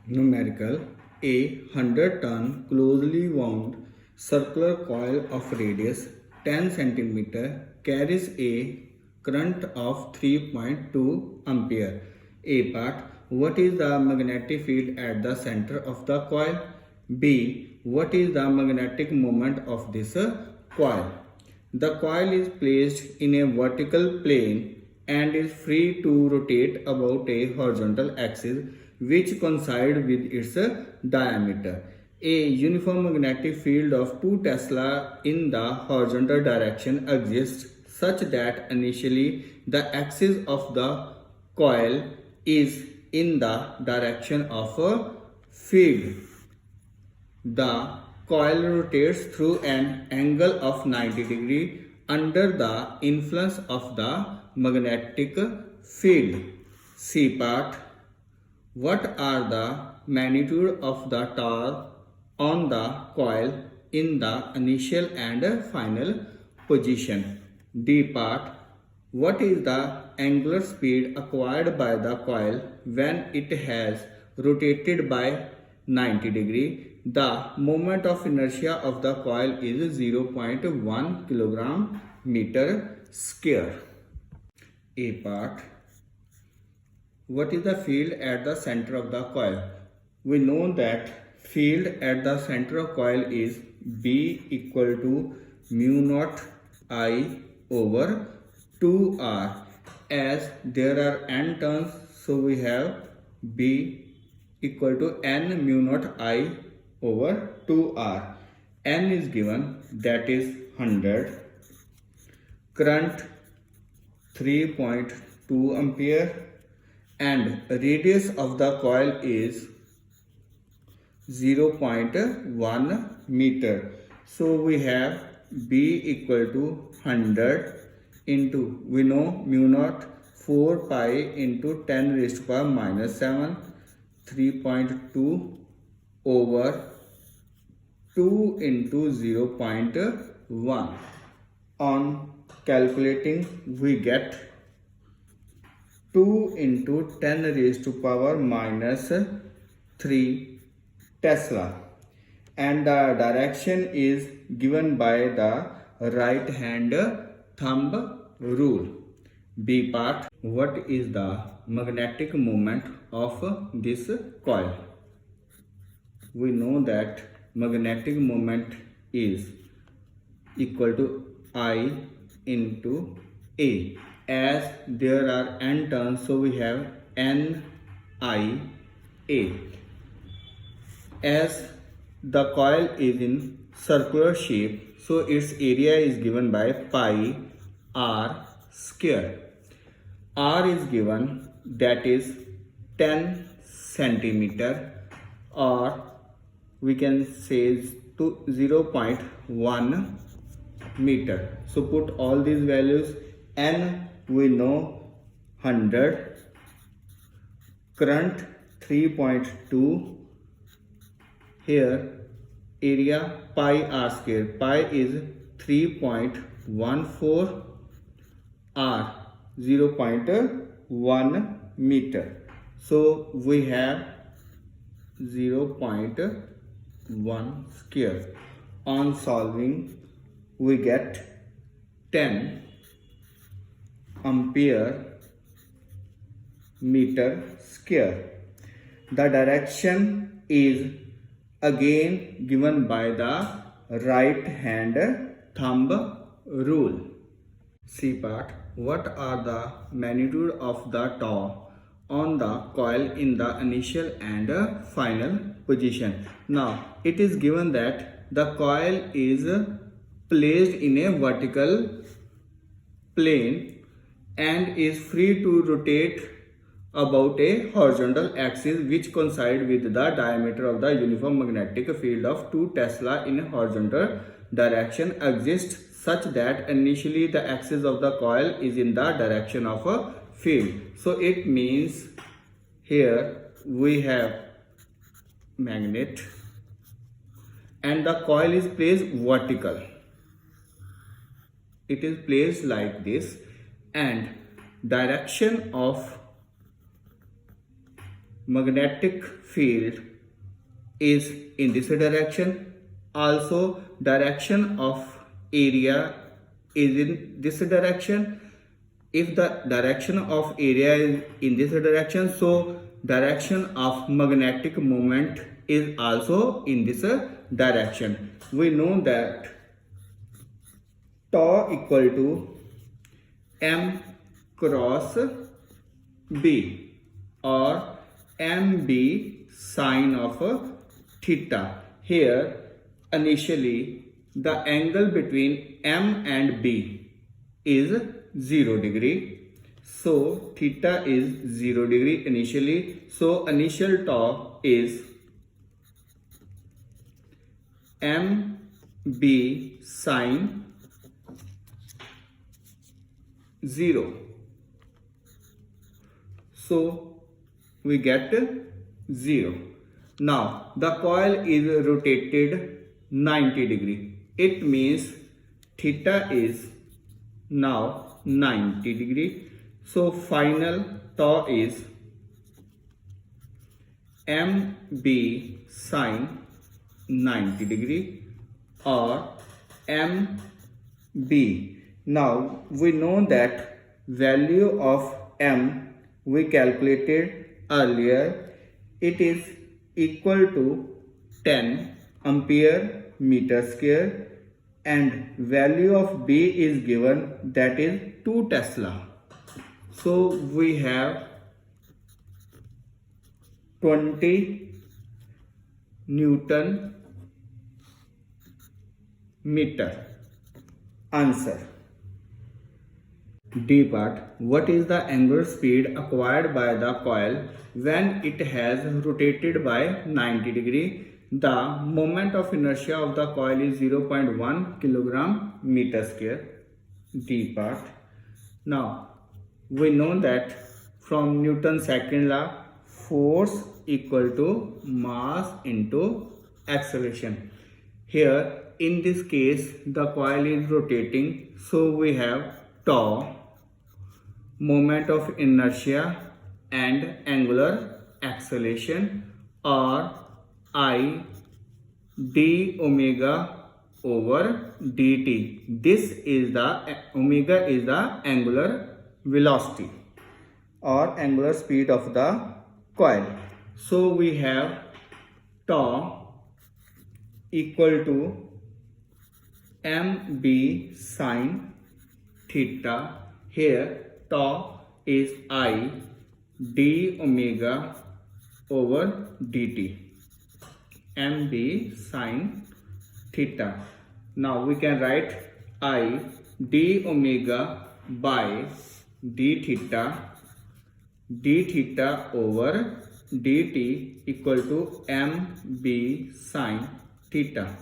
Numerical. A 100-ton closely wound circular coil of radius 10 cm carries a current of 3.2 ampere. A part. What is the magnetic field at the center of the coil? B. What is the magnetic moment of this coil? The coil is placed in a vertical plane and is free to rotate about a horizontal axis which coincides with its diameter. A uniform magnetic field of 2 Tesla in the horizontal direction exists such that initially the axis of the coil is in the direction of a field. The coil rotates through an angle of 90° under the influence of the magnetic field. C part. What are the magnitude of the torque on the coil in the initial and final position? D part. What is the angular speed acquired by the coil when it has rotated by 90°? The moment of inertia of the coil is 0.1 kilogram meter square. A part. What is the field at the center of the coil? We know that field at the center of coil is B equal to mu naught I over 2R. As there are n turns, so we have B equal to n mu naught I over 2R. N is given, that is 100. Current 3.2 ampere and radius of the coil is 0.1 meter. So we have B equal to 100 into, we know mu naught 4 pi into 10 raised to power minus 7, 3.2 over 2 into 0.1. On calculating, we get 2 into 10 raised to power minus 3 Tesla. And the direction is given by the right hand thumb rule. B part. What is the magnetic moment of this coil? We know that magnetic moment is equal to I into A. As there are n turns, so we have n I A. As the coil is in circular shape, so its area is given by pi r square. R is given, that is 10 centimeter, or we can say to 0.1 meter. So put all these values. N we know 100, current 3.2, here area pi r square, pi is 3.14, r 0.1 meter. So we have 0.1 square. On solving, we get 10 ampere meter square. The direction is again given by the right hand thumb rule. C part. What are the magnitude of the torque on the coil in the initial and final position? Now it is given that the coil is placed in a vertical plane and is free to rotate about a horizontal axis which coincides with the diameter of the uniform magnetic field of 2 Tesla in a horizontal direction exists such that initially the axis of the coil is in the direction of a field. So it means here we have magnet and the coil is placed vertical. It is placed like this, and direction of magnetic field is in this direction. Also, direction of area is in this direction. If the direction of area is in this direction, so direction of magnetic moment is also in this direction. We know that tau equal to m cross b or mb sine of theta. Here initially the angle between m and b is 0 degree. So theta is 0 degree initially. So initial tau is mb sine 0. So we get 0. Now the coil is rotated 90 degree. It means theta is now 90 degree. So final tau is mb sine 90 degree or mb. Now we know that value of m we calculated earlier. It is equal to 10 ampere meter square and value of B is given, that is 2 Tesla. So we have 20 Newton meter. Answer. D part. What is the angular speed acquired by the coil when it has rotated by 90 degree? The moment of inertia of the coil is 0.1 kilogram meter square. D part. Now we know that from Newton's second law, force equal to mass into acceleration. Here in this case the coil is rotating, so we have tau, moment of inertia and angular acceleration, or I d omega over dt. This is the omega is the angular velocity or angular speed of the coil. So we have tau equal to mb sine theta. Here tau is I d omega over dt, mb sine theta. Now we can write I d omega by d theta over dt equal to mb sine theta.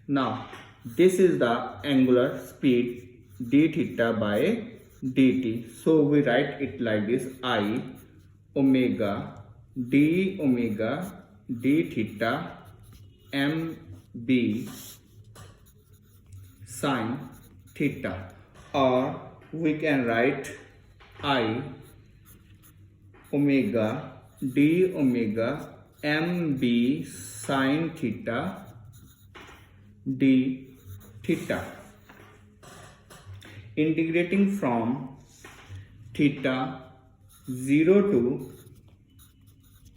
Now this is the angular speed d theta by dt. So we write it like this: I omega d theta mb sine theta, or we can write I omega d mb sine theta d theta. Integrating from theta 0 to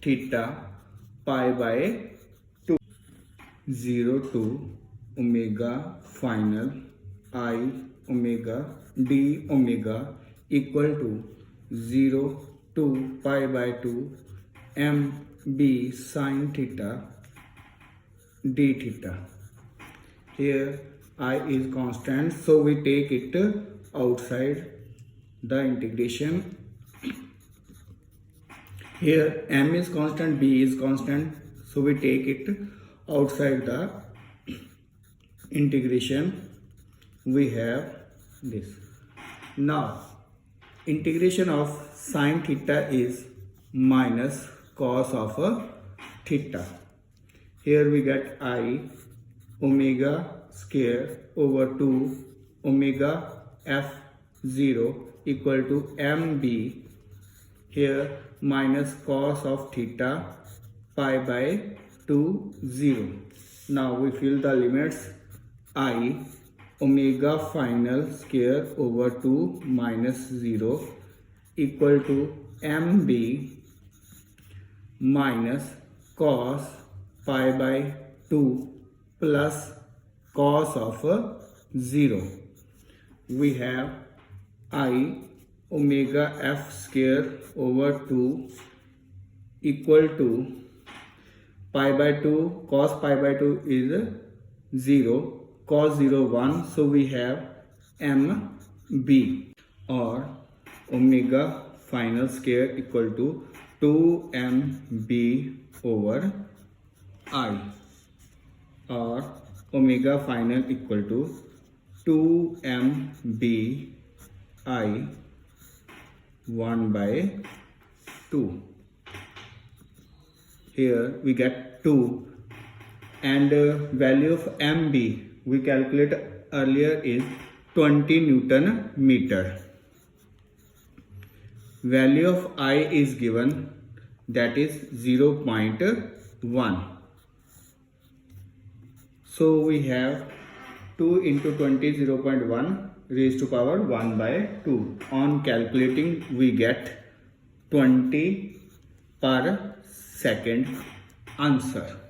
theta pi by 2, 0 to omega final I omega d omega equal to 0 to pi by 2 mb sine theta d theta. Here I is constant, so we take it outside the integration. Here m is constant, b is constant, so we take it outside the integration. We have this. Now integration of sine theta is minus cos of theta. Here we get I omega square over 2 omega f0 equal to mb here minus cos of theta pi by 2 0. Now we fill the limits. I omega final square over 2 minus 0 equal to mb minus cos pi by 2 plus cos of 0. We have I omega f square over 2 equal to pi by 2, cos pi by 2 is 0, cos 0 1, so we have mb or omega final square equal to 2mb over I, or omega final equal to 2mb I 1 by 2. Here we get 2, and value of mb we calculate earlier is 20 Newton meter. Value of I is given, that is 0.1. So we have 2 into 20 0.1 raised to power 1 by 2. On calculating we get 20 per second answer.